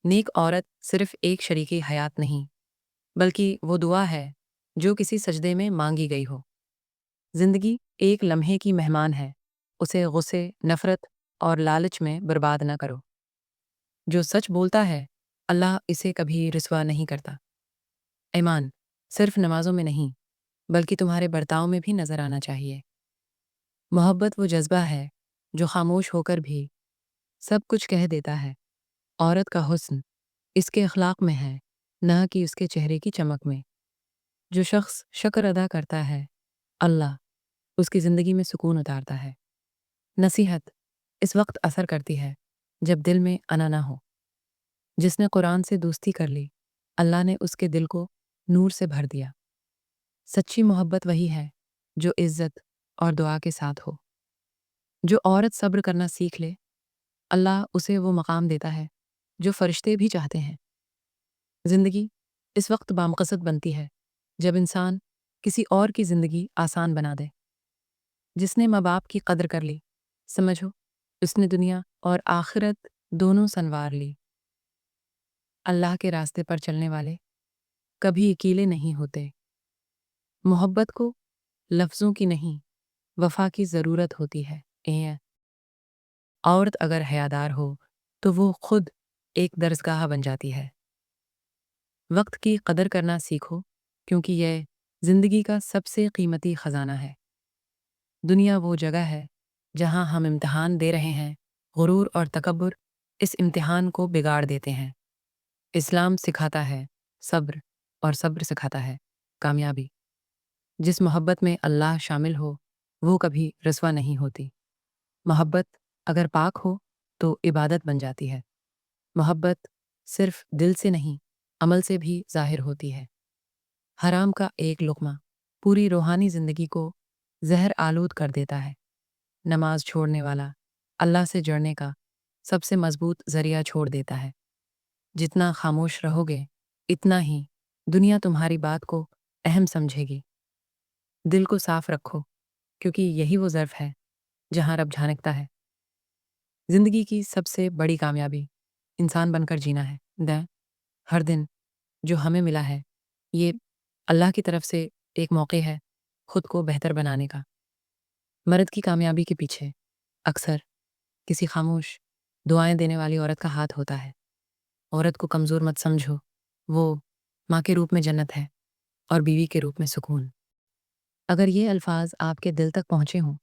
نیک عورت صرف ایک شریکی حیات نہیں، بلکہ وہ دعا ہے جو کسی سجدے میں مانگی گئی ہو۔ زندگی ایک لمحے کی مہمان ہے، اسے غصے، نفرت اور لالچ میں برباد نہ کرو۔ جو سچ بولتا ہے اللہ اسے کبھی رسوا نہیں کرتا۔ ایمان صرف نمازوں میں نہیں، بلکہ تمہارے برتاؤ میں بھی نظر آنا چاہیے۔ محبت وہ جذبہ ہے جو خاموش ہو کر بھی سب کچھ کہہ دیتا ہے۔ عورت کا حسن اس کے اخلاق میں ہے، نہ کہ اس کے چہرے کی چمک میں۔ جو شخص شکر ادا کرتا ہے اللہ اس کی زندگی میں سکون اتارتا ہے۔ نصیحت اس وقت اثر کرتی ہے جب دل میں انا نہ ہو۔ جس نے قرآن سے دوستی کر لی، اللہ نے اس کے دل کو نور سے بھر دیا۔ سچی محبت وہی ہے جو عزت اور دعا کے ساتھ ہو۔ جو عورت صبر کرنا سیکھ لے، اللہ اسے وہ مقام دیتا ہے جو فرشتے بھی چاہتے ہیں۔ زندگی اس وقت بامقصد بنتی ہے جب انسان کسی اور کی زندگی آسان بنا دے۔ جس نے ماں باپ کی قدر کر لی، سمجھو اس نے دنیا اور آخرت دونوں سنوار لی۔ اللہ کے راستے پر چلنے والے کبھی اکیلے نہیں ہوتے۔ محبت کو لفظوں کی نہیں، وفا کی ضرورت ہوتی ہے۔ عورت اگر حیادار ہو تو وہ خود ایک درسگاہ بن جاتی ہے۔ وقت کی قدر کرنا سیکھو، کیونکہ یہ زندگی کا سب سے قیمتی خزانہ ہے۔ دنیا وہ جگہ ہے جہاں ہم امتحان دے رہے ہیں، غرور اور تکبر اس امتحان کو بگاڑ دیتے ہیں۔ اسلام سکھاتا ہے صبر، اور صبر سکھاتا ہے کامیابی۔ جس محبت میں اللہ شامل ہو وہ کبھی رسوا نہیں ہوتی۔ محبت اگر پاک ہو تو عبادت بن جاتی ہے۔ محبت صرف دل سے نہیں، عمل سے بھی ظاہر ہوتی ہے۔ حرام کا ایک لقمہ پوری روحانی زندگی کو زہر آلود کر دیتا ہے۔ نماز چھوڑنے والا اللہ سے جڑنے کا سب سے مضبوط ذریعہ چھوڑ دیتا ہے۔ جتنا خاموش رہو گے، اتنا ہی دنیا تمہاری بات کو اہم سمجھے گی۔ دل کو صاف رکھو، کیونکہ یہی وہ ظرف ہے جہاں رب جھانکتا ہے۔ زندگی کی سب سے بڑی کامیابی انسان بن کر جینا ہے۔ ہر دن جو ہمیں ملا ہے، یہ اللہ کی طرف سے ایک موقع ہے خود کو بہتر بنانے کا۔ مرد کی کامیابی کے پیچھے اکثر کسی خاموش دعائیں دینے والی عورت کا ہاتھ ہوتا ہے۔ عورت کو کمزور مت سمجھو، وہ ماں کے روپ میں جنت ہے اور بیوی کے روپ میں سکون۔ اگر یہ الفاظ آپ کے دل تک پہنچے ہوں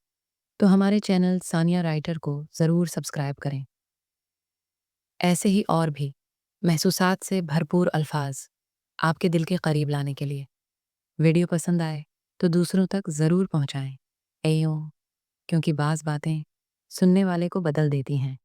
تو ہمارے چینل ثانیہ رائٹر کو ضرور سبسکرائب کریں۔ ایسے ہی اور بھی محسوسات سے بھرپور الفاظ آپ کے دل کے قریب لانے کے لیے ویڈیو پسند آئے تو دوسروں تک ضرور پہنچائیں۔ کیونکہ بعض باتیں سننے والے کو بدل دیتی ہیں۔